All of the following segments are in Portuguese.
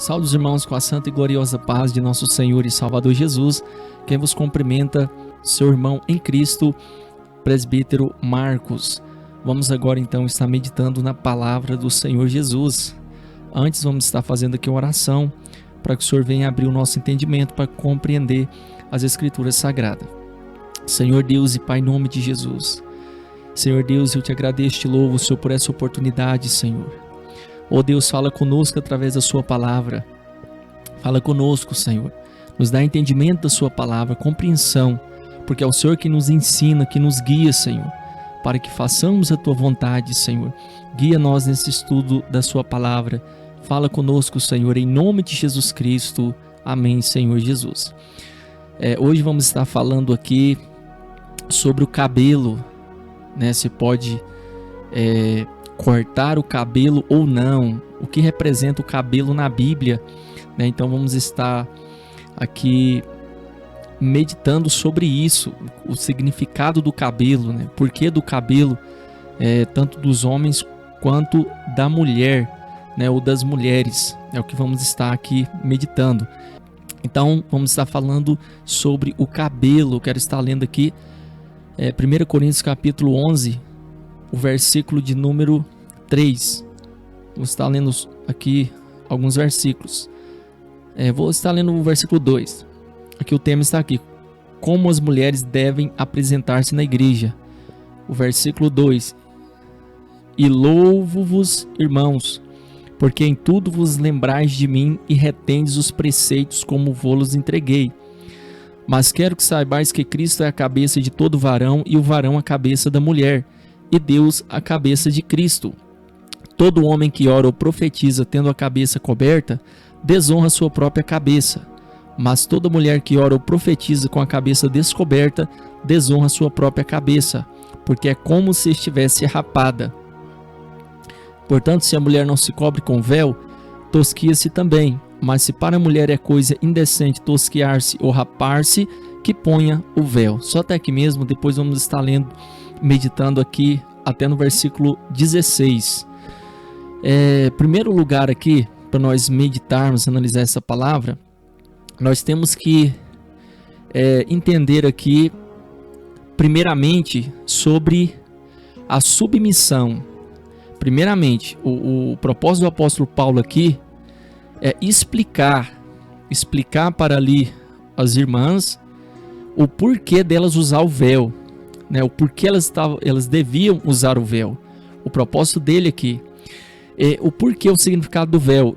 Salve os irmãos com a santa e gloriosa paz de nosso Senhor e Salvador Jesus. Quem vos cumprimenta, seu irmão em Cristo, presbítero Marcos. Vamos agora então estar meditando na palavra do Senhor Jesus. Antes vamos estar fazendo aqui uma oração para que o Senhor venha abrir o nosso entendimento para compreender as Escrituras Sagradas. Senhor Deus e Pai, em nome de Jesus. Senhor Deus, eu te agradeço e te louvo, Senhor, por essa oportunidade, Senhor. Ó Deus, fala conosco através da sua palavra. Fala conosco, Senhor. Nos dá entendimento da sua palavra, compreensão, porque é o Senhor que nos ensina, que nos guia, Senhor, para que façamos a tua vontade, Senhor. Guia nós nesse estudo da sua palavra. Fala conosco, Senhor, em nome de Jesus Cristo. Amém, Senhor Jesus. Hoje vamos estar falando aqui sobre o cabelo, né? Se pode cortar o cabelo ou não, o que representa o cabelo na Bíblia, né? Então vamos estar aqui meditando sobre isso, o significado do cabelo, né? Por que do cabelo, tanto dos homens quanto da mulher, né? Ou das mulheres, é o que vamos estar aqui meditando. Então vamos estar falando sobre o cabelo. Eu quero estar lendo aqui 1 Coríntios capítulo 11, o versículo de número 3. Vou estar lendo aqui alguns versículos. Vou estar lendo o versículo 2. Aqui o tema está aqui: como as mulheres devem apresentar-se na igreja. O versículo 2: e louvo-vos, irmãos, porque em tudo vos lembrais de mim e retendes os preceitos como vos entreguei. Mas quero que saibais que Cristo é a cabeça de todo varão, e o varão a cabeça da mulher, e Deus a cabeça de Cristo. Todo homem que ora ou profetiza tendo a cabeça coberta, desonra sua própria cabeça. Mas toda mulher que ora ou profetiza com a cabeça descoberta, desonra sua própria cabeça, porque é como se estivesse rapada. Portanto, se a mulher não se cobre com véu, tosquia-se também. Mas se para a mulher é coisa indecente tosquiar-se ou rapar-se, que ponha o véu. Só até aqui mesmo, depois vamos estar lendo, meditando aqui até no versículo 16. Primeiro lugar aqui, para nós meditarmos, analisar essa palavra, nós temos que entender aqui, primeiramente, sobre a submissão. Primeiramente, o propósito do apóstolo Paulo aqui é explicar para ali as irmãs o porquê delas usar o véu, né? O porquê elas deviam usar o véu. O propósito dele aqui é o porquê, o significado do véu,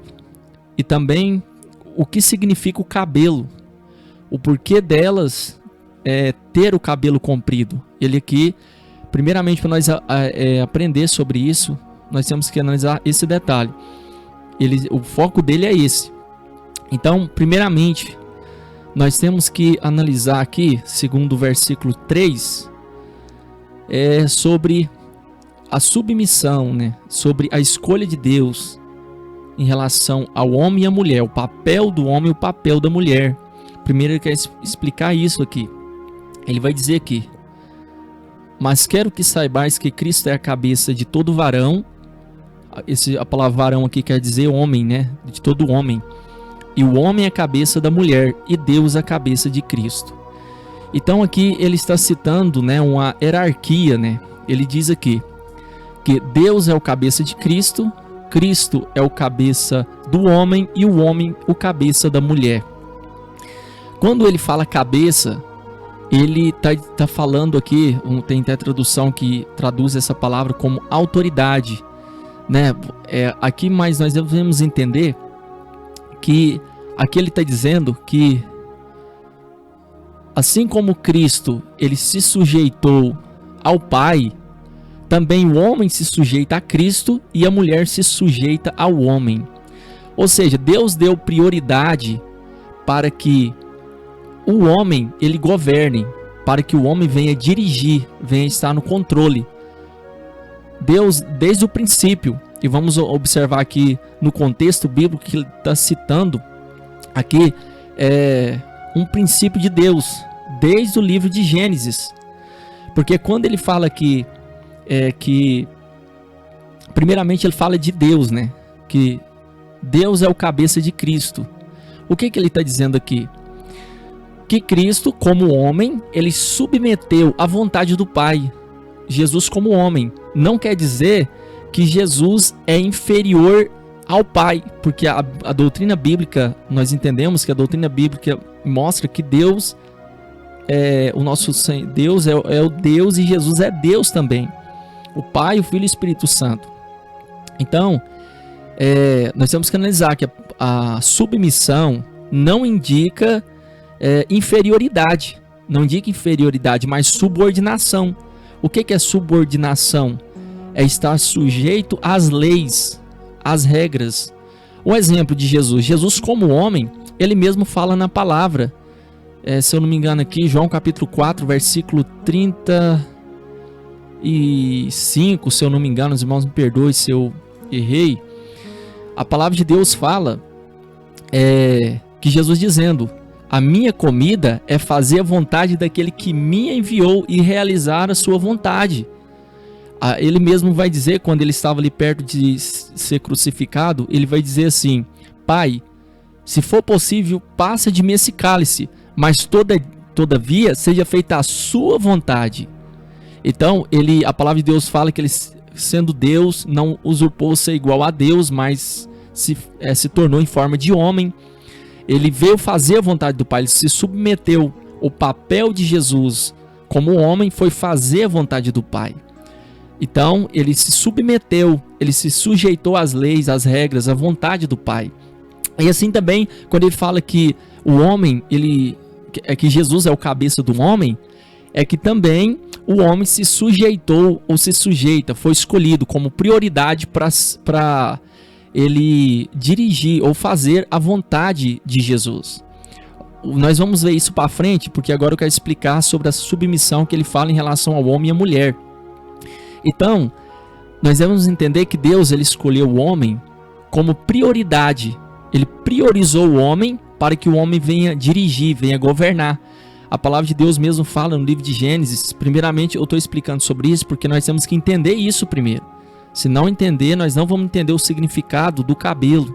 e também o que significa o cabelo, o porquê delas ter o cabelo comprido. Ele aqui, primeiramente, para nós aprender sobre isso, nós temos que analisar esse detalhe. O foco dele é esse. Então, primeiramente, nós temos que analisar aqui, segundo o versículo 3, sobre a submissão, né? Sobre a escolha de Deus em relação ao homem e à mulher, o papel do homem e o papel da mulher. Primeiro ele quer explicar isso aqui. Ele vai dizer aqui: mas quero que saibais que Cristo é a cabeça de todo varão. A palavra varão aqui quer dizer homem, né? De todo homem. E o homem é a cabeça da mulher, e Deus a cabeça de Cristo. Então aqui ele está citando, né, uma hierarquia, né? Ele diz aqui que Deus é o cabeça de Cristo, Cristo é o cabeça do homem e o homem o cabeça da mulher. Quando ele fala cabeça, ele tá falando aqui, tem até tradução que traduz essa palavra como autoridade, né? Aqui, mas nós devemos entender que aqui ele está dizendo que assim como Cristo ele se sujeitou ao Pai, também o homem se sujeita a Cristo e a mulher se sujeita ao homem. Ou seja, Deus deu prioridade para que o homem ele governe, para que o homem venha dirigir, venha estar no controle. Deus, desde o princípio, e vamos observar aqui no contexto bíblico que ele está citando aqui, um princípio de Deus, desde o livro de Gênesis. Porque quando ele fala aqui, que primeiramente ele fala de Deus, né? Que Deus é o cabeça de Cristo. O que ele está dizendo aqui? Que Cristo, como homem, ele submeteu à vontade do Pai. Jesus como homem. Não quer dizer que Jesus é inferior ao Pai, porque a doutrina bíblica, nós entendemos que a doutrina bíblica mostra que Deus o nosso Deus é o Deus e Jesus é Deus também. O Pai, o Filho e o Espírito Santo. Então, nós temos que analisar que a submissão não indica inferioridade. Não indica inferioridade, mas subordinação. O que é subordinação? É estar sujeito às leis, às regras. Um exemplo de Jesus. Jesus como homem, ele mesmo fala na palavra. Se eu não me engano aqui, João capítulo 4, versículo 35, se eu não me engano, os irmãos me perdoem se eu errei. A palavra de Deus fala que Jesus dizendo: a minha comida é fazer a vontade daquele que me enviou e realizar a sua vontade. Ele mesmo vai dizer, quando ele estava ali perto de ser crucificado, ele vai dizer assim: Pai, se for possível, passa de mim esse cálice, mas todavia seja feita a sua vontade. Então, a palavra de Deus fala que ele, sendo Deus, não usurpou ser igual a Deus, mas se tornou em forma de homem. Ele veio fazer a vontade do Pai, ele se submeteu. O papel de Jesus como homem foi fazer a vontade do Pai. Então, ele se submeteu, ele se sujeitou às leis, às regras, à vontade do Pai. E assim também, quando ele fala que o homem, que Jesus é o cabeça do homem, é que também o homem se sujeitou ou se sujeita, foi escolhido como prioridade para ele dirigir ou fazer a vontade de Jesus. Nós vamos ver isso para frente, porque agora eu quero explicar sobre a submissão que ele fala em relação ao homem e à mulher. Então, nós devemos entender que Deus ele escolheu o homem como prioridade. Ele priorizou o homem para que o homem venha dirigir, venha governar. A palavra de Deus mesmo fala no livro de Gênesis. Primeiramente, eu estou explicando sobre isso porque nós temos que entender isso primeiro. Se não entender, nós não vamos entender o significado do cabelo.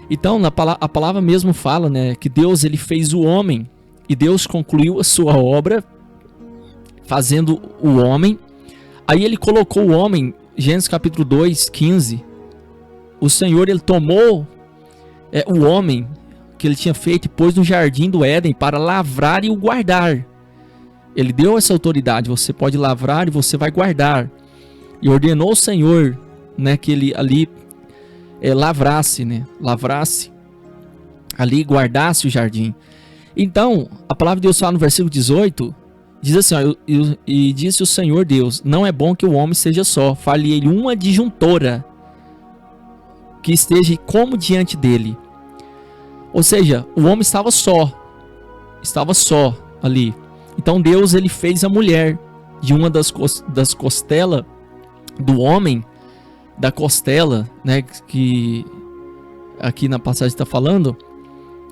Então, a palavra mesmo fala, né, que Deus ele fez o homem e Deus concluiu a sua obra fazendo o homem. Aí ele colocou o homem, Gênesis capítulo 2, 15. O Senhor ele tomou o homem que ele tinha feito e pôs no jardim do Éden para lavrar e o guardar. Ele deu essa autoridade, você pode lavrar e você vai guardar. E ordenou o Senhor, né, que ele ali lavrasse ali, guardasse o jardim. Então, a palavra de Deus fala no versículo 18, diz assim, ó, e disse o Senhor Deus: não é bom que o homem seja só, far-lhe uma adjuntora que esteja como diante dele. Ou seja, o homem estava só ali. Então Deus ele fez a mulher de uma das costelas do homem, da costela, né, que aqui na passagem está falando,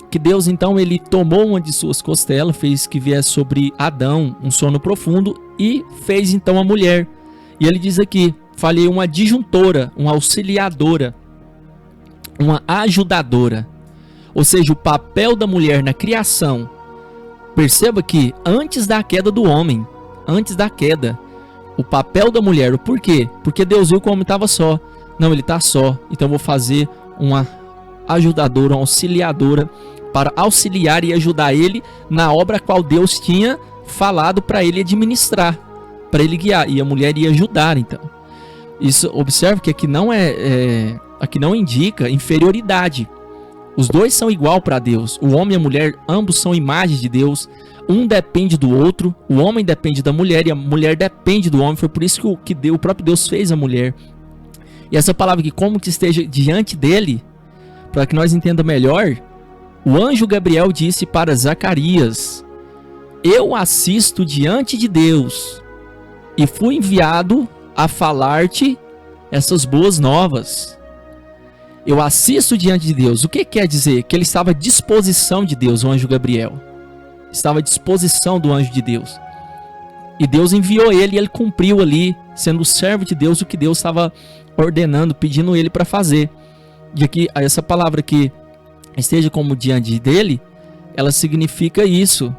que Deus então ele tomou uma de suas costelas, fez que viesse sobre Adão um sono profundo e fez então a mulher. E ele diz aqui, falei uma adjuntora, uma auxiliadora, uma ajudadora. Ou seja, o papel da mulher na criação. Perceba que antes da queda do homem, antes da queda, o papel da mulher, o porquê? Porque Deus viu que o homem estava só. Não, ele está só, então eu vou fazer uma ajudadora, uma auxiliadora, para auxiliar e ajudar ele na obra a qual Deus tinha falado para ele administrar, para ele guiar, e a mulher ia ajudar. Então, isso, observe que aqui aqui não indica inferioridade. Os dois são igual para Deus. O homem e a mulher, ambos são imagens de Deus. Um depende do outro. O homem depende da mulher e a mulher depende do homem. Foi por isso que o próprio Deus fez a mulher. E essa palavra que como que esteja diante dele, para que nós entendamos melhor, o anjo Gabriel disse para Zacarias: eu assisto diante de Deus e fui enviado a falar-te essas boas novas. Eu assisto diante de Deus. O que quer dizer? Que ele estava à disposição de Deus, o anjo Gabriel. Estava à disposição do anjo de Deus. E Deus enviou ele e ele cumpriu ali, sendo o servo de Deus, o que Deus estava ordenando, pedindo ele para fazer. E aqui, essa palavra que esteja como diante dele, ela significa isso.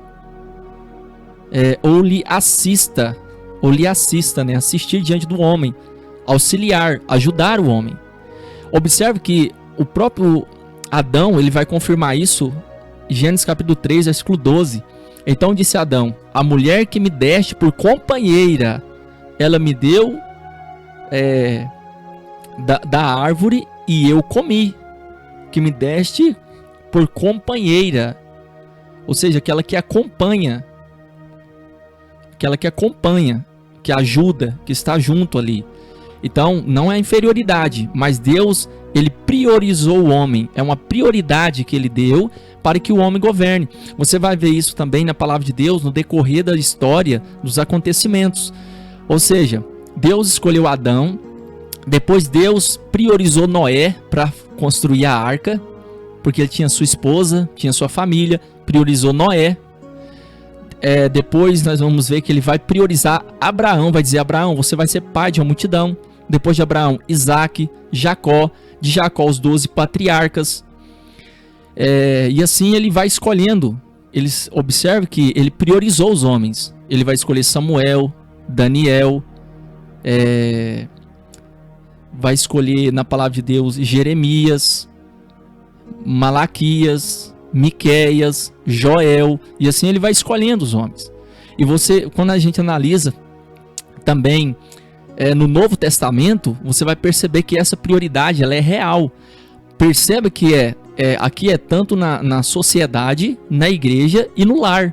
Ou lhe assista, né? Assistir diante do homem, auxiliar, ajudar o homem. Observe que o próprio Adão, ele vai confirmar isso em Gênesis capítulo 3, versículo 12. Então disse Adão: a mulher que me deste por companheira, ela me deu da árvore e eu comi. Que me deste por companheira, ou seja, aquela que acompanha, que ajuda, que está junto ali. Então, não é inferioridade, mas Deus, ele priorizou o homem. É uma prioridade que ele deu para que o homem governe. Você vai ver isso também na palavra de Deus, no decorrer da história, dos acontecimentos. Ou seja, Deus escolheu Adão, depois Deus priorizou Noé para construir a arca, porque ele tinha sua esposa, tinha sua família, priorizou Noé. Depois nós vamos ver que ele vai priorizar Abraão, vai dizer: Abraão, você vai ser pai de uma multidão. Depois de Abraão, Isaac, Jacó, de Jacó os 12 patriarcas. E assim ele vai escolhendo. Observe que ele priorizou os homens. Ele vai escolher Samuel, Daniel, vai escolher na palavra de Deus Jeremias, Malaquias, Miqueias, Joel, e assim ele vai escolhendo os homens. E quando a gente analisa também no Novo Testamento, você vai perceber que essa prioridade ela é real. Perceba que aqui é tanto na sociedade, na igreja e no lar.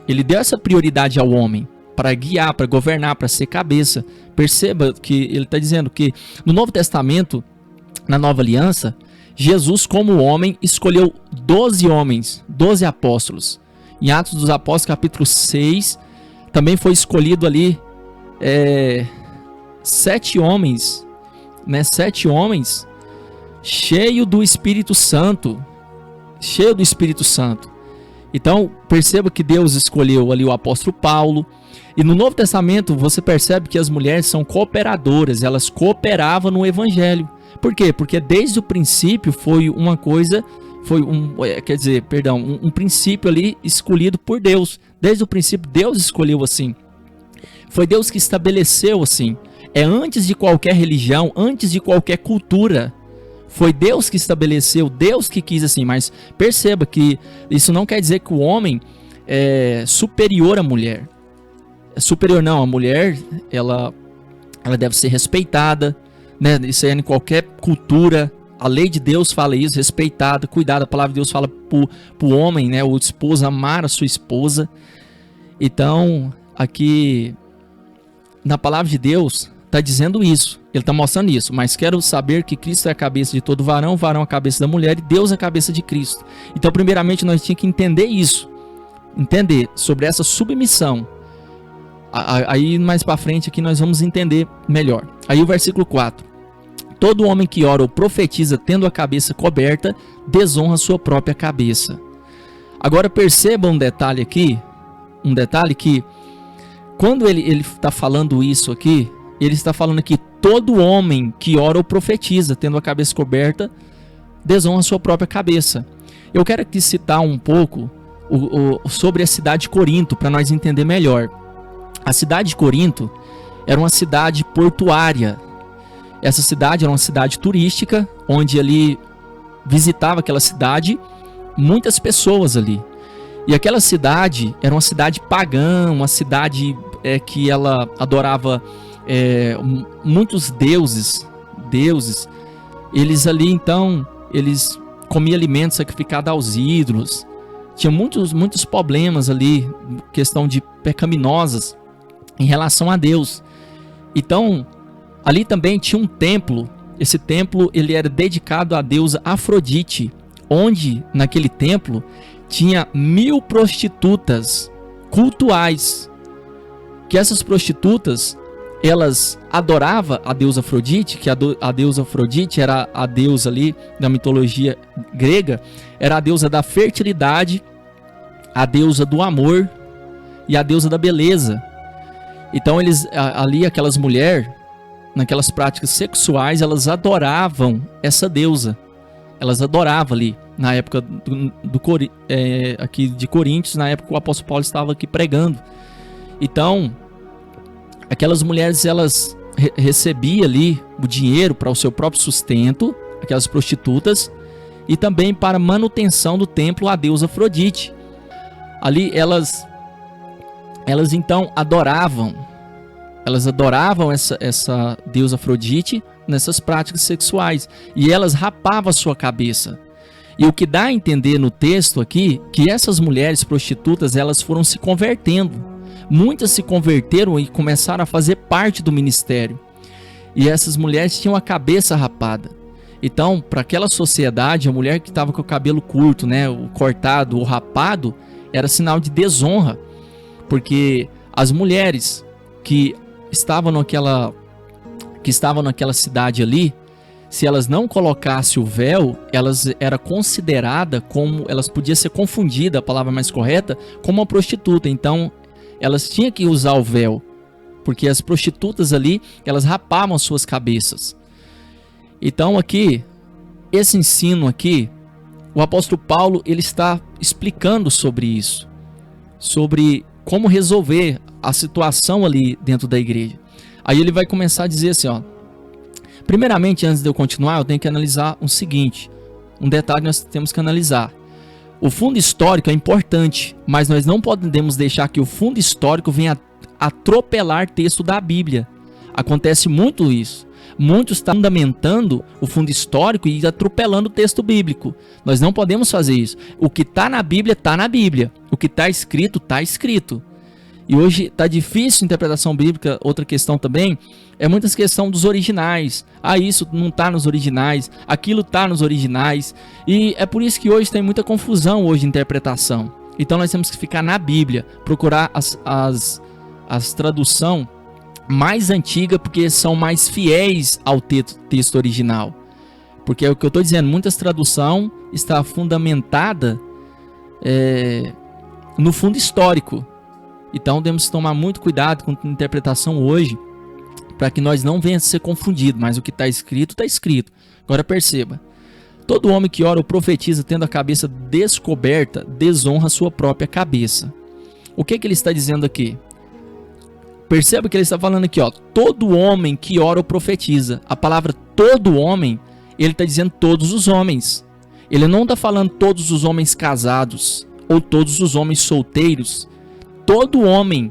Ele deu essa prioridade ao homem para guiar, para governar, para ser cabeça. Perceba que ele está dizendo que no Novo Testamento, na Nova Aliança, Jesus, como homem, escolheu 12 homens, 12 apóstolos. Em Atos dos Apóstolos, capítulo 6, também foi escolhido ali 7 homens, né? 7 homens cheios do Espírito Santo. Então, perceba que Deus escolheu ali o apóstolo Paulo. E no Novo Testamento, você percebe que as mulheres são cooperadoras, elas cooperavam no Evangelho. Por quê? Porque desde o princípio foi uma coisa, um princípio ali escolhido por Deus. Desde o princípio Deus escolheu assim. Foi Deus que estabeleceu assim. Antes de qualquer religião, antes de qualquer cultura. Foi Deus que estabeleceu, Deus que quis assim. Mas perceba que isso não quer dizer que o homem é superior à mulher. Superior não, a mulher ela deve ser respeitada, né? Isso é em qualquer cultura. A lei de Deus fala isso, respeitada, cuidada. A palavra de Deus fala pro homem, né? O esposo amar a sua esposa. Então, aqui na palavra de Deus está dizendo isso. Ele está mostrando isso. Mas quero saber que Cristo é a cabeça de todo varão, varão é a cabeça da mulher e Deus é a cabeça de Cristo. Então, primeiramente, nós tínhamos que entender isso. Entender sobre essa submissão. Aí mais para frente aqui nós vamos entender melhor. Aí o versículo 4. Todo homem que ora ou profetiza tendo a cabeça coberta, desonra sua própria cabeça. Agora perceba um detalhe aqui. Um detalhe que quando ele está falando isso aqui, ele está falando que todo homem que ora ou profetiza tendo a cabeça coberta, desonra sua própria cabeça. Eu quero aqui citar um pouco sobre a cidade de Corinto para nós entender melhor. A cidade de Corinto era uma cidade portuária. Essa cidade era uma cidade turística, onde ali visitava aquela cidade muitas pessoas ali. E aquela cidade era uma cidade pagã, uma cidade que ela adorava muitos deuses. Eles ali então, eles comiam alimentos sacrificados aos ídolos. Tinha muitos problemas ali, questão de pecaminosas em relação a Deus. Então, ali também tinha um templo. Esse templo ele era dedicado à deusa Afrodite, onde naquele templo tinha 1000 prostitutas cultuais. Que essas prostitutas, elas adoravam a deusa Afrodite, que a deusa Afrodite era a deusa ali da mitologia grega, era a deusa da fertilidade, a deusa do amor e a deusa da beleza. Então aquelas mulheres, naquelas práticas sexuais, elas adoravam essa deusa. Elas adoravam ali, na época aqui de Coríntios, na época que o apóstolo Paulo estava aqui pregando. Então, aquelas mulheres, elas recebiam ali o dinheiro para o seu próprio sustento, aquelas prostitutas, e também para manutenção do templo à deusa Afrodite. Ali elas então adoravam essa deusa Afrodite nessas práticas sexuais, e elas rapavam a sua cabeça. E o que dá a entender no texto aqui, que essas mulheres prostitutas, elas foram se convertendo. Muitas se converteram e começaram a fazer parte do ministério. E essas mulheres tinham a cabeça rapada. Então, para aquela sociedade, a mulher que estava com o cabelo curto, né, o cortado ou rapado, era sinal de desonra. Porque as mulheres que estavam naquela cidade ali, se elas não colocassem o véu, elas era considerada como, elas podiam ser confundidas, a palavra mais correta, como uma prostituta. Então, elas tinham que usar o véu, porque as prostitutas ali, elas rapavam as suas cabeças. Então aqui, esse ensino aqui, o apóstolo Paulo, ele está explicando sobre isso, sobre como resolver a situação ali dentro da igreja. Aí ele vai começar a dizer assim, ó, primeiramente, antes de eu continuar, eu tenho que analisar o seguinte, um detalhe nós temos que analisar. O fundo histórico é importante, mas nós não podemos deixar que o fundo histórico venha atropelar texto da Bíblia. Acontece muito isso. Muitos estão fundamentando o fundo histórico e atropelando o texto bíblico. Nós não podemos fazer isso. O que está na Bíblia, está na Bíblia. O que está escrito, está escrito. E hoje está difícil a interpretação bíblica. Outra questão também é muitas questões dos originais. Ah, isso não está nos originais, aquilo está nos originais. E é por isso que hoje tem muita confusão hoje de interpretação. Então nós temos que ficar na Bíblia, procurar as traduções mais antigas, porque são mais fiéis ao texto original. Porque é o que eu estou dizendo, muitas traduções estão fundamentadas no fundo histórico. Então temos que tomar muito cuidado com a interpretação hoje, para que nós não venhamos a ser confundidos, mas o que está escrito, está escrito. Agora perceba, todo homem que ora ou profetiza tendo a cabeça descoberta, desonra a sua própria cabeça. O que ele está dizendo aqui? Perceba que ele está falando aqui, ó, todo homem que ora ou profetiza. A palavra todo homem, ele está dizendo todos os homens. Ele não está falando todos os homens casados, ou todos os homens solteiros. Todo homem,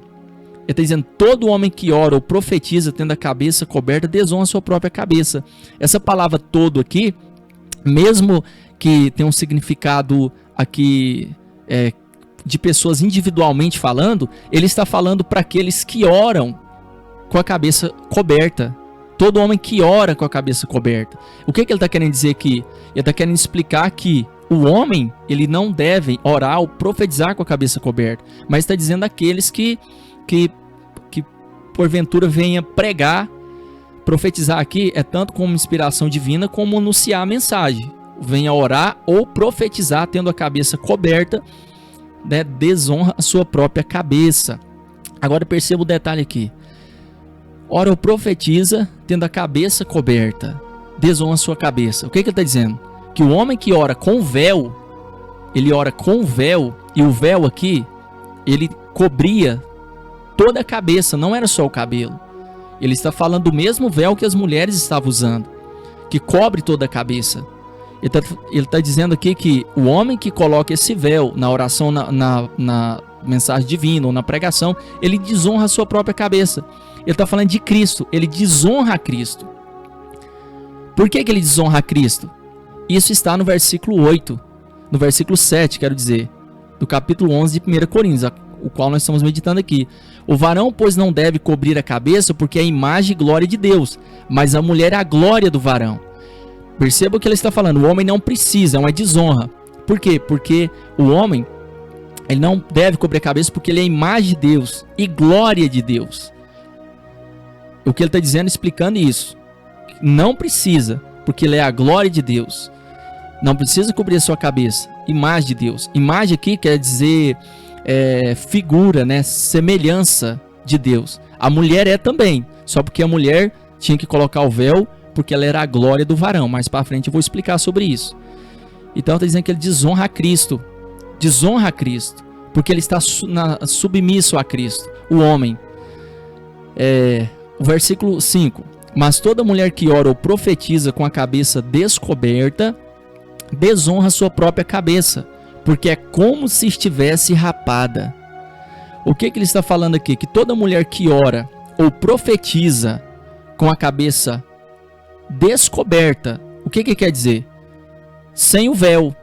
ele está dizendo todo homem que ora ou profetiza tendo a cabeça coberta, desonra a sua própria cabeça. Essa palavra todo aqui, mesmo que tenha um significado aqui de pessoas individualmente falando, ele está falando para aqueles que oram com a cabeça coberta. Todo homem que ora com a cabeça coberta. O que ele está querendo dizer aqui? Ele está querendo explicar que o homem, ele não deve orar ou profetizar com a cabeça coberta, mas está dizendo aqueles que porventura venha pregar. Profetizar aqui é tanto como inspiração divina, como anunciar a mensagem. Venha orar ou profetizar tendo a cabeça coberta, né, desonra a sua própria cabeça. Agora perceba o detalhe aqui. Ora ou profetiza tendo a cabeça coberta, desonra a sua cabeça. O que ele está dizendo? Que o homem que ora com véu, ele ora com véu, e o véu aqui, ele cobria toda a cabeça, não era só o cabelo. Ele está falando do mesmo véu que as mulheres estavam usando, que cobre toda a cabeça. Ele está dizendo aqui que o homem que coloca esse véu na oração, na mensagem divina ou na pregação, ele desonra a sua própria cabeça. Ele está falando de Cristo, ele desonra a Cristo. Por que ele desonra a Cristo? Isso está no versículo 8, no versículo 7, quero dizer, do capítulo 11 de 1 Coríntios, o qual nós estamos meditando aqui. O varão, pois, não deve cobrir a cabeça, porque é a imagem e glória de Deus, mas a mulher é a glória do varão. Perceba o que ele está falando, o homem não precisa, é uma desonra. Por quê? Porque o homem, ele não deve cobrir a cabeça porque ele é a imagem de Deus e glória de Deus. O que ele está dizendo, explicando isso, não precisa, porque ele é a glória de Deus. Não precisa cobrir a sua cabeça, imagem de Deus. Imagem aqui quer dizer figura, né? Semelhança de Deus. A mulher é também, só porque a mulher tinha que colocar o véu porque ela era a glória do varão. Mais para frente eu vou explicar sobre isso. Então está dizendo que ele desonra a Cristo. Desonra a Cristo, porque ele está submisso a Cristo, o homem. O versículo 5. Mas toda mulher que ora ou profetiza com a cabeça descoberta, desonra sua própria cabeça, porque é como se estivesse rapada. O que ele está falando aqui? Que toda mulher que ora ou profetiza com a cabeça descoberta, o que quer dizer? Sem o véu.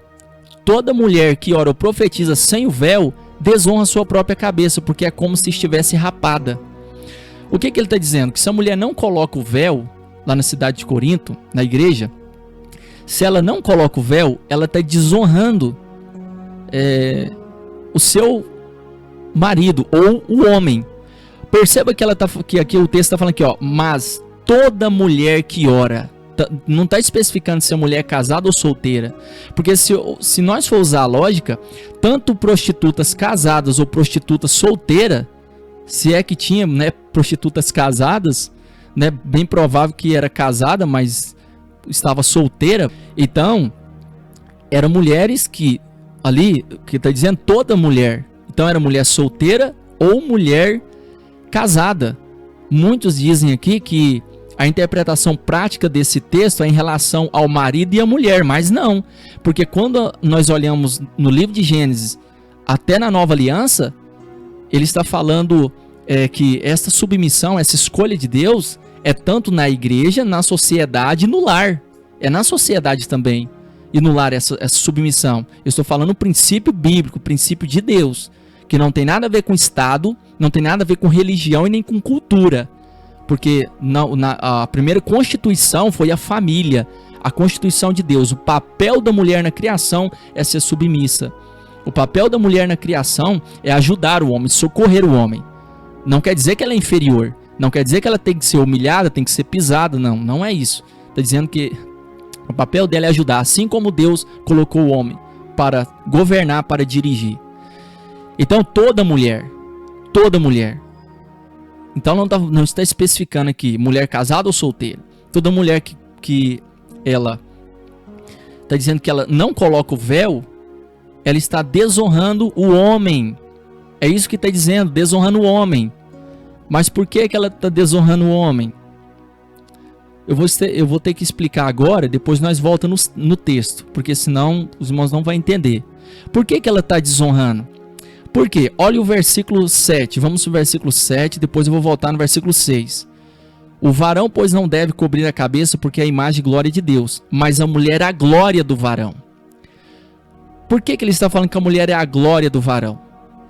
Toda mulher que ora ou profetiza sem o véu, desonra sua própria cabeça, porque é como se estivesse rapada. O que ele está dizendo? Que se a mulher não coloca o véu, lá na cidade de Corinto, na igreja, se ela não coloca o véu, ela está desonrando o seu marido ou o homem. Perceba que que aqui o texto está falando aqui, ó, mas toda mulher que ora, não está especificando se a mulher é casada ou solteira, porque se nós for usar a lógica, tanto prostitutas casadas ou prostitutas solteiras, se é que tinha, né, prostitutas casadas, né, bem provável que era casada, mas estava solteira, então eram mulheres que ali, que está dizendo toda mulher, então era mulher solteira ou mulher casada. Muitos dizem aqui que a interpretação prática desse texto é em relação ao marido e à mulher, mas não, porque quando nós olhamos no livro de Gênesis, até na Nova Aliança, ele está falando que essa submissão, essa escolha de Deus, é tanto na igreja, na sociedade e no lar. É na sociedade também e no lar essa submissão. Eu estou falando o princípio bíblico, o princípio de Deus, que não tem nada a ver com Estado, não tem nada a ver com religião e nem com cultura. Porque a primeira constituição foi a família, a constituição de Deus. O papel da mulher na criação é ser submissa. O papel da mulher na criação é ajudar o homem, socorrer o homem. Não quer dizer que ela é inferior, não quer dizer que ela tem que ser humilhada, tem que ser pisada, não é isso. Está dizendo que o papel dela é ajudar, assim como Deus colocou o homem para governar, para dirigir. Então toda mulher, então não está especificando aqui mulher casada ou solteira. Toda mulher que ela está dizendo que ela não coloca o véu, ela está desonrando o homem. É isso que está dizendo, desonrando o homem. Mas por que ela está desonrando o homem? Eu vou ter que explicar agora, depois nós voltamos no texto, porque senão os irmãos não vão entender. Por que ela está desonrando? Por quê? Olha o versículo 7, vamos para o versículo 7, depois eu vou voltar no versículo 6. O varão, pois, não deve cobrir a cabeça, porque é a imagem e glória de Deus, mas a mulher é a glória do varão. Por que ele está falando que a mulher é a glória do varão?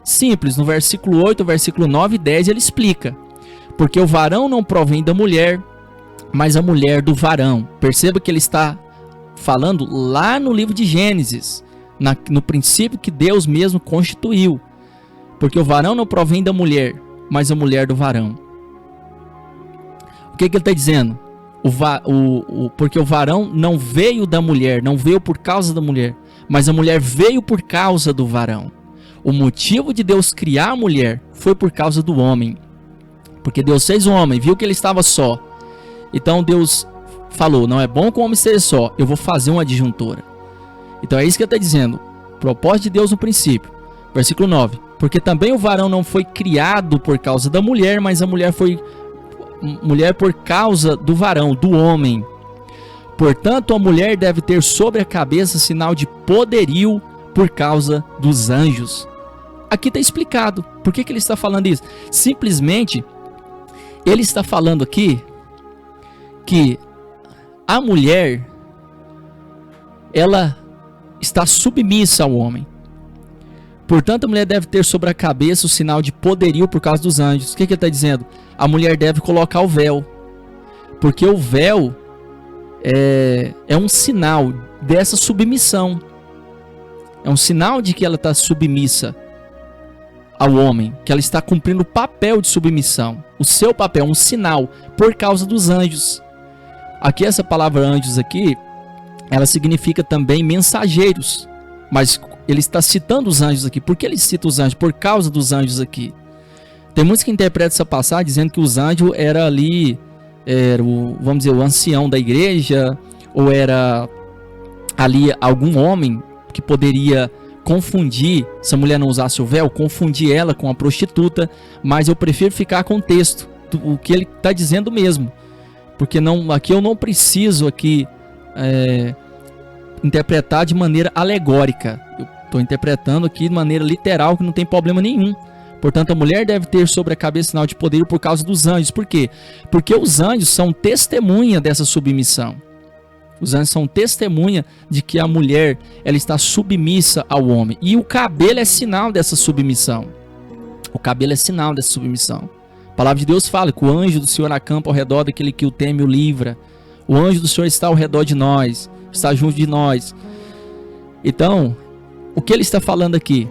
Simples, no versículo 8, versículo 9 e 10 ele explica. Porque o varão não provém da mulher, mas a mulher do varão. Perceba que ele está falando lá no livro de Gênesis, no princípio que Deus mesmo constituiu. Porque o varão não provém da mulher, mas a mulher do varão. O que ele está dizendo? Porque o varão não veio da mulher, não veio por causa da mulher, mas a mulher veio por causa do varão. O motivo de Deus criar a mulher foi por causa do homem. Porque Deus fez o homem, viu que ele estava só. Então Deus falou, não é bom que o homem esteja só, eu vou fazer uma adjuntora. Então é isso que ele está dizendo. Propósito de Deus no princípio. Versículo 9. Porque também o varão não foi criado por causa da mulher, mas a mulher foi mulher por causa do varão, do homem. Portanto, a mulher deve ter sobre a cabeça sinal de poderio por causa dos anjos. Aqui está explicado. Por que ele está falando isso? Simplesmente, ele está falando aqui que a mulher, ela está submissa ao homem. Portanto, a mulher deve ter sobre a cabeça o sinal de poderio por causa dos anjos. O que ele está dizendo? A mulher deve colocar o véu. Porque o véu é um sinal dessa submissão. É um sinal de que ela está submissa ao homem. Que ela está cumprindo o papel de submissão. O seu papel é um sinal por causa dos anjos. Aqui essa palavra anjos aqui, ela significa também mensageiros. Mas ele está citando os anjos aqui. Por que ele cita os anjos? Por causa dos anjos aqui. Tem muitos que interpretam essa passagem dizendo que os anjos eram ali era vamos dizer, o ancião da igreja, ou era ali algum homem que poderia confundir, se a mulher não usasse o véu, confundir ela com a prostituta, mas eu prefiro ficar com o texto, o que ele está dizendo mesmo, porque aqui eu não preciso interpretar de maneira alegórica, eu estou interpretando aqui de maneira literal, que não tem problema nenhum. Portanto, a mulher deve ter sobre a cabeça sinal de poder por causa dos anjos. Por quê? Porque os anjos são testemunha dessa submissão. Os anjos são testemunha de que a mulher ela está submissa ao homem. E o cabelo é sinal dessa submissão. O cabelo é sinal dessa submissão. A palavra de Deus fala que o anjo do Senhor acampa ao redor daquele que o teme e o livra. O anjo do Senhor está ao redor de nós, está junto de nós. Então, o que ele está falando aqui?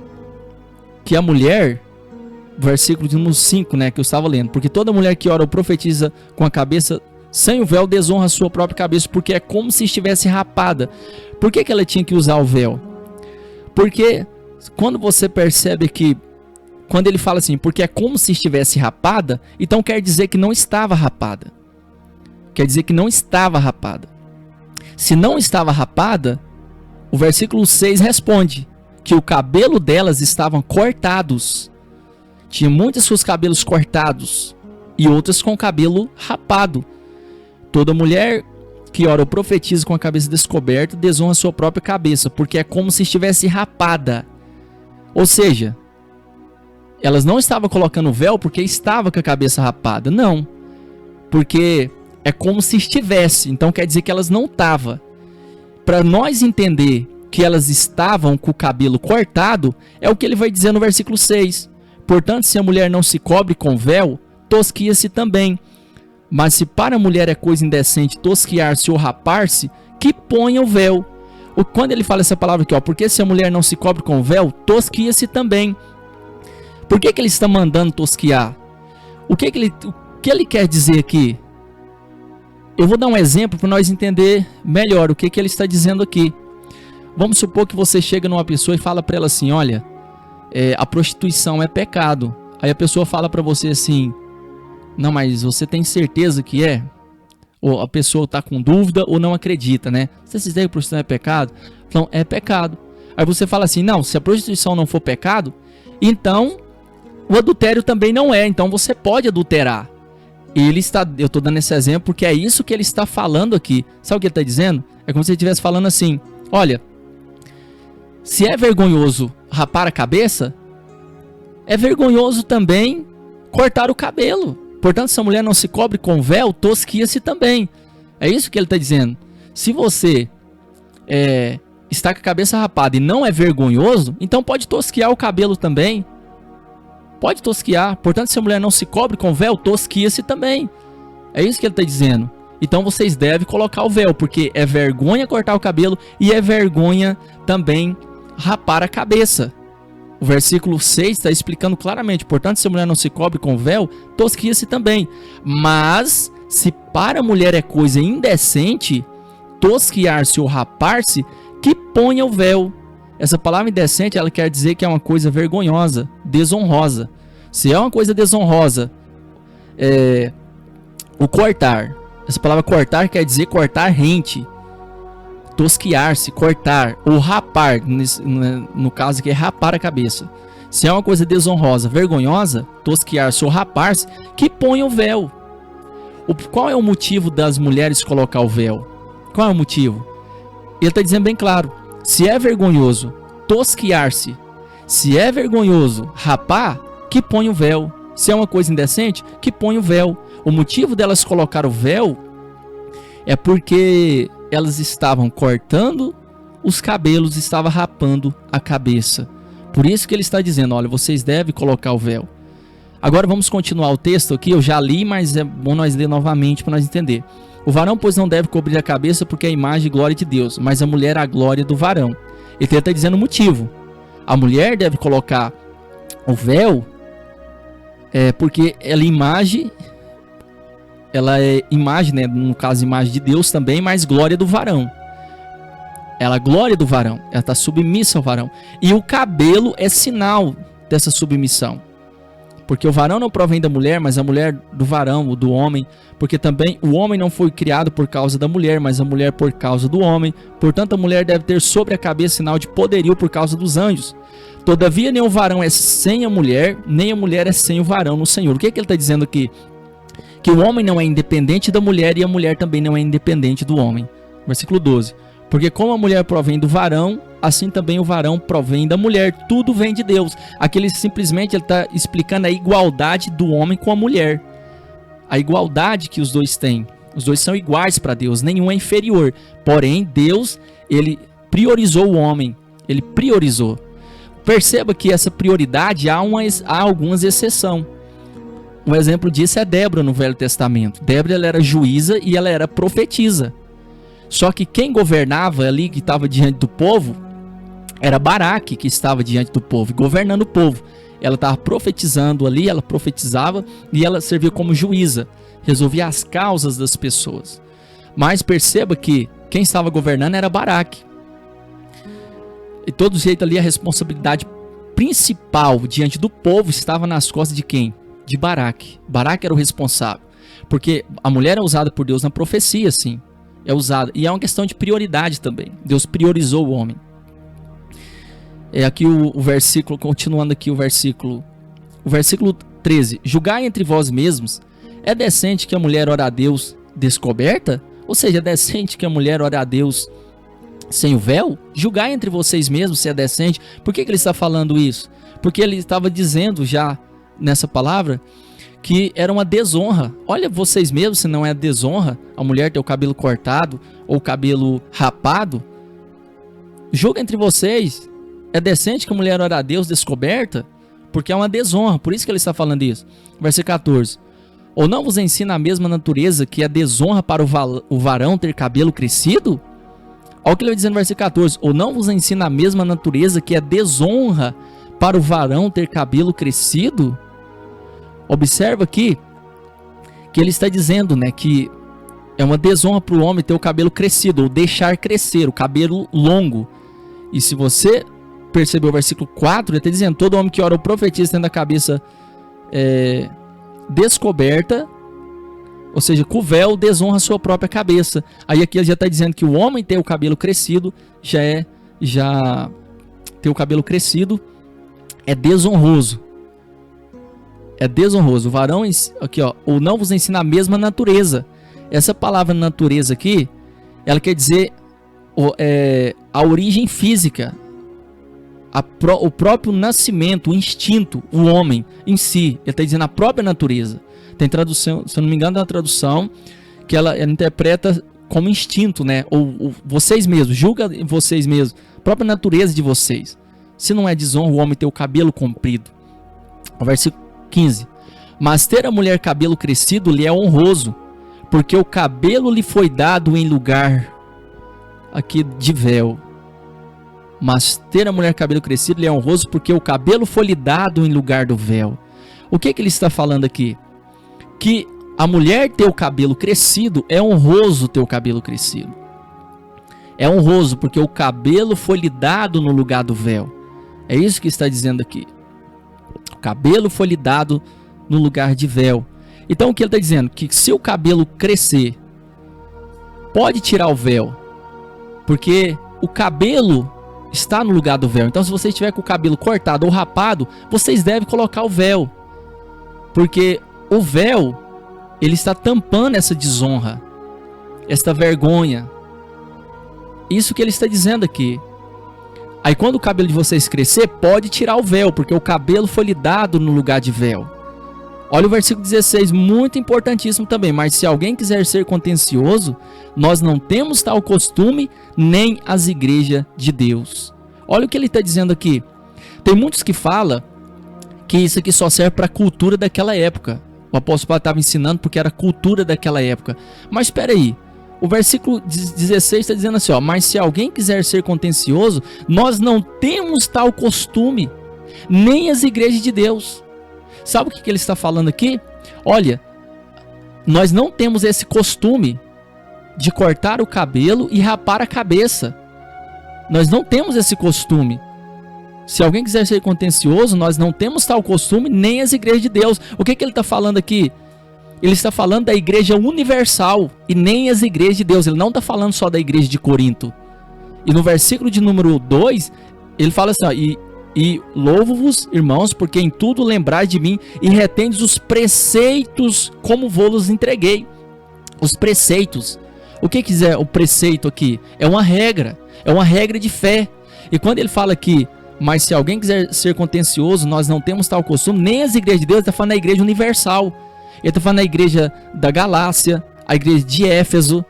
Que a mulher, versículo de número 5, né, que eu estava lendo, porque toda mulher que ora ou profetiza com a cabeça sem o véu desonra a sua própria cabeça, porque é como se estivesse rapada. Por que ela tinha que usar o véu? Porque quando você percebe que, quando ele fala assim, porque é como se estivesse rapada, então quer dizer que não estava rapada. Quer dizer que não estava rapada. Se não estava rapada, o versículo 6 responde que o cabelo delas estavam cortados. Tinha muitas seus cabelos cortados e outras com cabelo rapado. Toda mulher que ora ou profetiza com a cabeça descoberta desonra sua própria cabeça, porque é como se estivesse rapada. Ou seja, elas não estavam colocando véu porque estava com a cabeça rapada. Não, porque é como se estivesse. Então quer dizer que elas não estavam. Para nós entender que elas estavam com o cabelo cortado, é o que ele vai dizer no versículo 6. Portanto, se a mulher não se cobre com véu, tosquia-se também. Mas se para a mulher é coisa indecente tosquiar-se ou rapar-se, que ponha o véu. Quando ele fala essa palavra aqui, porque se a mulher não se cobre com véu, tosquia-se também. Por que ele está mandando tosquiar? O que ele quer dizer aqui? Eu vou dar um exemplo para nós entender melhor o que ele está dizendo aqui. Vamos supor que você chega numa pessoa e fala para ela assim, olha, a prostituição é pecado. Aí a pessoa fala para você assim, não, mas você tem certeza que é? Ou a pessoa está com dúvida ou não acredita, né? Você se diz que a prostituição é pecado? Então, é pecado. Aí você fala assim, não, se a prostituição não for pecado, então o adultério também não é, então você pode adulterar. Eu estou dando esse exemplo porque é isso que ele está falando aqui. Sabe o que ele está dizendo? É como se ele estivesse falando assim, olha, se é vergonhoso rapar a cabeça, é vergonhoso também cortar o cabelo. Portanto, se a mulher não se cobre com véu, tosquia-se também. É isso que ele está dizendo. Se você está com a cabeça rapada e não é vergonhoso, então pode tosquiar o cabelo também. Pode tosquiar. Portanto, se a mulher não se cobre com véu, tosquia-se também. É isso que ele está dizendo. Então vocês devem colocar o véu, porque é vergonha cortar o cabelo e é vergonha também rapar a cabeça. O versículo 6 está explicando claramente. Portanto, se a mulher não se cobre com véu, tosquia-se também. Mas, se para a mulher é coisa indecente, tosquiar-se ou rapar-se, que ponha o véu. Essa palavra indecente, ela quer dizer que é uma coisa vergonhosa, desonrosa. Se é uma coisa desonrosa, o cortar. Essa palavra cortar quer dizer cortar rente. Tosquiar-se, cortar ou rapar, no caso aqui é rapar a cabeça. Se é uma coisa desonrosa, vergonhosa, tosquiar-se ou rapar-se, que ponha o véu. Qual é o motivo das mulheres colocar o véu? Qual é o motivo? Ele está dizendo bem claro, se é vergonhoso tosquiar-se, se é vergonhoso rapar, que ponha o véu. Se é uma coisa indecente, que ponha o véu. O motivo delas colocar o véu é porque elas estavam cortando os cabelos, estavam rapando a cabeça. Por isso que ele está dizendo, olha, vocês devem colocar o véu. Agora vamos continuar o texto aqui, eu já li, mas é bom nós ler novamente para nós entender. O varão, pois, não deve cobrir a cabeça porque é a imagem e glória de Deus, mas a mulher é a glória do varão. Ele está dizendo o motivo. A mulher deve colocar o véu porque ela é imagem, né? No caso, imagem de Deus também, mas glória do varão. Ela é glória do varão. Ela está submissa ao varão. E o cabelo é sinal dessa submissão. Porque o varão não provém da mulher, mas a mulher do varão, ou do homem. Porque também o homem não foi criado por causa da mulher, mas a mulher por causa do homem. Portanto, a mulher deve ter sobre a cabeça sinal de poderio por causa dos anjos. Todavia, nem o varão é sem a mulher, nem a mulher é sem o varão no Senhor. O que ele está dizendo aqui? Que o homem não é independente da mulher e a mulher também não é independente do homem. Versículo 12. Porque como a mulher provém do varão, assim também o varão provém da mulher. Tudo vem de Deus. Aqui ele simplesmente está explicando a igualdade do homem com a mulher. A igualdade que os dois têm. Os dois são iguais para Deus, nenhum é inferior. Porém, Deus, ele priorizou o homem. Ele priorizou. Perceba que essa prioridade há algumas exceções. Um exemplo disso é Débora no Velho Testamento. Débora, ela era juíza e ela era profetisa. Só que quem governava ali, que estava diante do povo, era Baraque, que estava diante do povo, governando o povo. Ela estava profetizando ali, ela profetizava e ela servia como juíza, resolvia as causas das pessoas. Mas perceba que quem estava governando era Baraque. E todo jeito ali a responsabilidade principal diante do povo estava nas costas de quem? De Baraque. Baraque era o responsável. Porque a mulher é usada por Deus na profecia, sim. É usada. E é uma questão de prioridade também. Deus priorizou o homem. É aqui o versículo, continuando aqui o versículo 13. Julgai entre vós mesmos, é decente que a mulher ore a Deus descoberta? Ou seja, é decente que a mulher ore a Deus sem o véu? Julgai entre vocês mesmos se é decente. Por que ele está falando isso? Porque ele estava dizendo já nessa palavra que era uma desonra. Olha vocês mesmos se não é desonra a mulher ter o cabelo cortado ou o cabelo rapado. Julga entre vocês. É decente que a mulher ore a Deus descoberta? Porque é uma desonra. Por isso que ele está falando isso. Versículo 14. Ou não vos ensina a mesma natureza que é desonra para o varão ter cabelo crescido? Olha o que ele vai dizer no versículo 14. Ou não vos ensina a mesma natureza que é desonra para o varão ter cabelo crescido? Observa aqui que ele está dizendo, né, que é uma desonra para o homem ter o cabelo crescido, ou deixar crescer, o cabelo longo. E se você perceber o versículo 4, ele está dizendo, todo homem que ora ou profetiza tendo a cabeça descoberta, ou seja, com o véu, desonra a sua própria cabeça. Aí aqui ele já está dizendo que o homem ter o cabelo crescido já ter o cabelo crescido é desonroso. É desonroso. O varão, aqui ó, ou não vos ensina a mesma natureza. Essa palavra natureza aqui, ela quer dizer a origem física, o próprio nascimento, o instinto, o homem em si. Ele está dizendo a própria natureza. Tem tradução, se eu não me engano, é uma tradução que ela interpreta como instinto, né? Ou vocês mesmos, julga vocês mesmos, a própria natureza de vocês. Se não é desonra o homem ter o cabelo comprido. O versículo 15. Mas ter a mulher cabelo crescido lhe é honroso, porque o cabelo lhe foi dado em lugar aqui de véu. Mas ter a mulher cabelo crescido lhe é honroso, porque o cabelo foi lhe dado em lugar do véu. O que ele está falando aqui? Que a mulher ter o cabelo crescido é honroso ter o cabelo crescido. É honroso porque o cabelo foi lhe dado no lugar do véu. É isso que está dizendo aqui. O cabelo foi lhe dado no lugar de véu. Então o que ele está dizendo? Que se o cabelo crescer, pode tirar o véu. Porque o cabelo está no lugar do véu. Então se você estiver com o cabelo cortado ou rapado, vocês devem colocar o véu. Porque o véu, ele está tampando essa desonra, esta vergonha. Isso que ele está dizendo aqui. Aí quando o cabelo de vocês crescer, pode tirar o véu, porque o cabelo foi lhe dado no lugar de véu. Olha o versículo 16, muito importantíssimo também. Mas se alguém quiser ser contencioso, nós não temos tal costume, nem as igrejas de Deus. Olha o que ele está dizendo aqui. Tem muitos que falam que isso aqui só serve para a cultura daquela época. O apóstolo Paulo estava ensinando porque era a cultura daquela época. Mas espera aí. O versículo 16 está dizendo assim, ó, mas se alguém quiser ser contencioso, nós não temos tal costume, nem as igrejas de Deus. Sabe o que ele está falando aqui? Olha, nós não temos esse costume de cortar o cabelo e rapar a cabeça. Nós não temos esse costume. Se alguém quiser ser contencioso, nós não temos tal costume, nem as igrejas de Deus. O que ele está falando aqui? Ele está falando da igreja universal e nem as igrejas de Deus. Ele não está falando só da igreja de Corinto. E no versículo de número 2, ele fala assim, ó, e louvo-vos, irmãos, porque em tudo lembrai de mim e retendes os preceitos como vos entreguei. Os preceitos. O que quiser o preceito aqui? É uma regra de fé. E quando ele fala aqui, mas se alguém quiser ser contencioso, nós não temos tal costume, nem as igrejas de Deus, ele está falando da igreja universal. Ele está falando da igreja da Galácia, a igreja de Éfeso,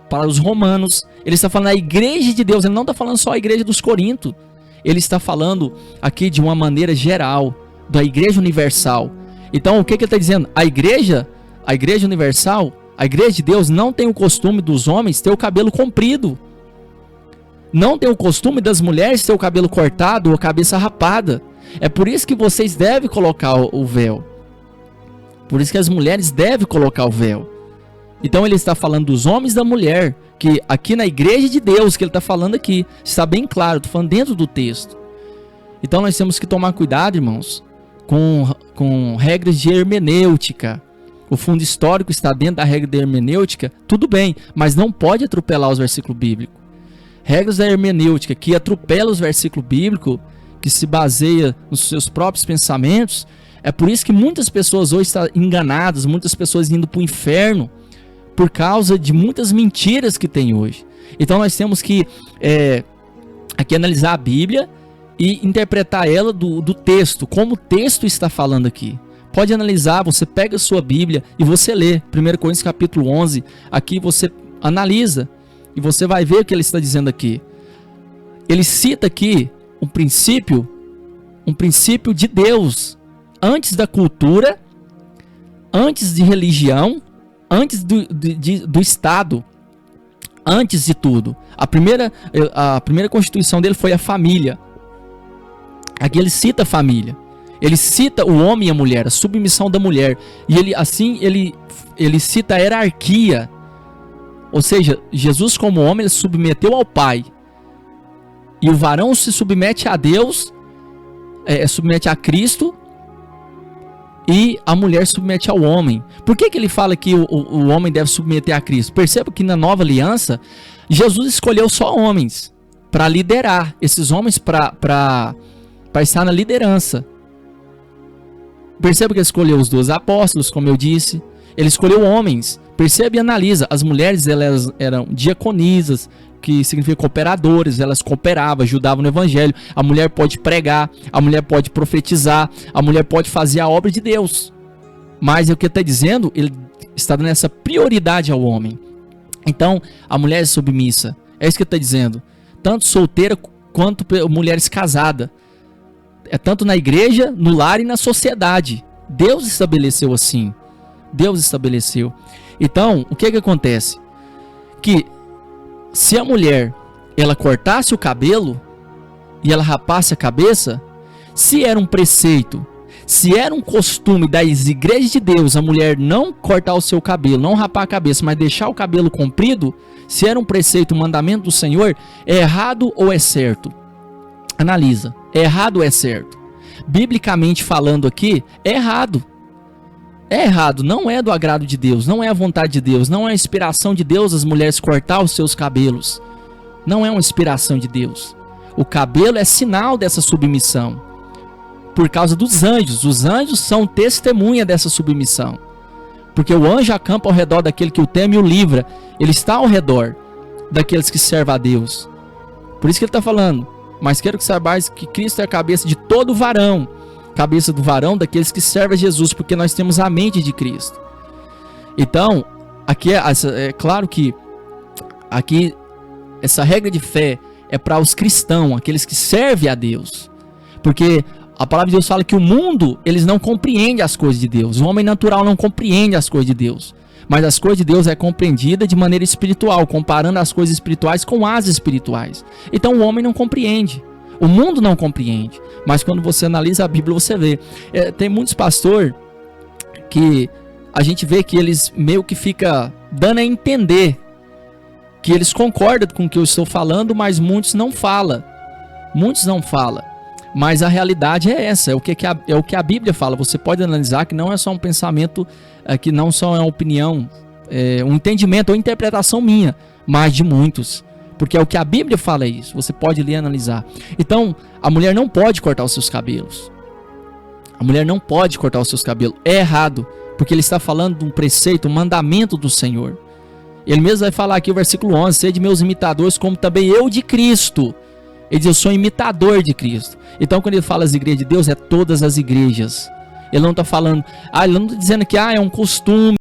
para os romanos. Ele está falando da igreja de Deus, ele não está falando só a igreja dos Corinto. Ele está falando aqui de uma maneira geral, da igreja universal. Então o que ele está dizendo? A igreja universal, a igreja de Deus não tem o costume dos homens ter o cabelo comprido. Não tem o costume das mulheres ter o cabelo cortado ou a cabeça rapada. É por isso que vocês devem colocar o véu. Por isso que as mulheres devem colocar o véu. Então ele está falando dos homens e da mulher, que aqui na igreja de Deus, que ele está falando aqui, está bem claro, estou falando dentro do texto. Então nós temos que tomar cuidado, irmãos, com regras de hermenêutica. O fundo histórico está dentro da regra de hermenêutica, tudo bem, mas não pode atropelar os versículos bíblicos. Regras da hermenêutica que atropelam os versículos bíblicos, que se baseia nos seus próprios pensamentos. É por isso que muitas pessoas hoje estão enganadas, muitas pessoas indo para o inferno, por causa de muitas mentiras que tem hoje. Então nós temos que aqui analisar a Bíblia e interpretar ela do texto, como o texto está falando aqui. Pode analisar, você pega a sua Bíblia e você lê 1 Coríntios capítulo 11, aqui você analisa e você vai ver o que ele está dizendo aqui. Ele cita aqui um princípio de Deus, antes da cultura, antes de religião, antes do Estado, antes de tudo. A primeira constituição dele foi a família. Aqui ele cita a família. Ele cita o homem e a mulher, a submissão da mulher. E ele cita a hierarquia. Ou seja, Jesus como homem, ele se submeteu ao Pai. E o varão se submete a Deus, submete a Cristo, e a mulher submete ao homem. Por que ele fala que o homem deve submeter a Cristo? Perceba que na nova aliança, Jesus escolheu só homens para liderar. Esses homens para estar na liderança. Perceba que ele escolheu os 12 apóstolos, como eu disse. Ele escolheu homens. Percebe e analisa. As mulheres elas eram diaconisas, que significa cooperadores, elas cooperavam, ajudavam no evangelho. A mulher pode pregar, a mulher pode profetizar, a mulher pode fazer a obra de Deus. Mas o que ele está dizendo, ele está dando essa prioridade ao homem. Então, a mulher é submissa. É isso que ele está dizendo. Tanto solteira quanto mulheres casadas. É tanto na igreja, no lar e na sociedade. Deus estabeleceu assim. Deus estabeleceu. Então, o que acontece? Que se a mulher, ela cortasse o cabelo e ela rapasse a cabeça, se era um preceito, se era um costume das igrejas de Deus, a mulher não cortar o seu cabelo, não rapar a cabeça, mas deixar o cabelo comprido, se era um preceito, um mandamento do Senhor, é errado ou é certo? Analisa, é errado ou é certo? Biblicamente falando aqui, é errado. É errado, não é do agrado de Deus, não é a vontade de Deus, não é a inspiração de Deus as mulheres cortar os seus cabelos. Não é uma inspiração de Deus. O cabelo é sinal dessa submissão. Por causa dos anjos. Os anjos são testemunha dessa submissão. Porque o anjo acampa ao redor daquele que o teme e o livra. Ele está ao redor daqueles que servem a Deus. Por isso que ele está falando. Mas quero que saibais que Cristo é a cabeça de todo varão. Cabeça do varão daqueles que servem a Jesus, porque nós temos a mente de Cristo. Então, aqui é claro que aqui essa regra de fé é para os cristãos, aqueles que servem a Deus. Porque a palavra de Deus fala que o mundo, eles não compreendem as coisas de Deus. O homem natural não compreende as coisas de Deus. Mas as coisas de Deus é compreendida de maneira espiritual, comparando as coisas espirituais com as espirituais. Então o homem não compreende. O mundo não compreende, mas quando você analisa a Bíblia, você vê. Tem muitos pastores que a gente vê que eles meio que ficam dando a entender que eles concordam com o que eu estou falando, mas muitos não falam. Muitos não falam, mas a realidade é essa, é o que a Bíblia fala. Você pode analisar que não é só um pensamento, que não só é uma opinião, um entendimento ou interpretação minha, mas de muitos. Porque é o que a Bíblia fala isso, você pode ler e analisar. Então, a mulher não pode cortar os seus cabelos. A mulher não pode cortar os seus cabelos. É errado, porque ele está falando de um preceito, um mandamento do Senhor. Ele mesmo vai falar aqui o versículo 11, sede meus imitadores, como também eu de Cristo. Ele diz, eu sou imitador de Cristo. Então, quando ele fala as igrejas de Deus, é todas as igrejas. Ele não está falando, ele não está dizendo que é um costume.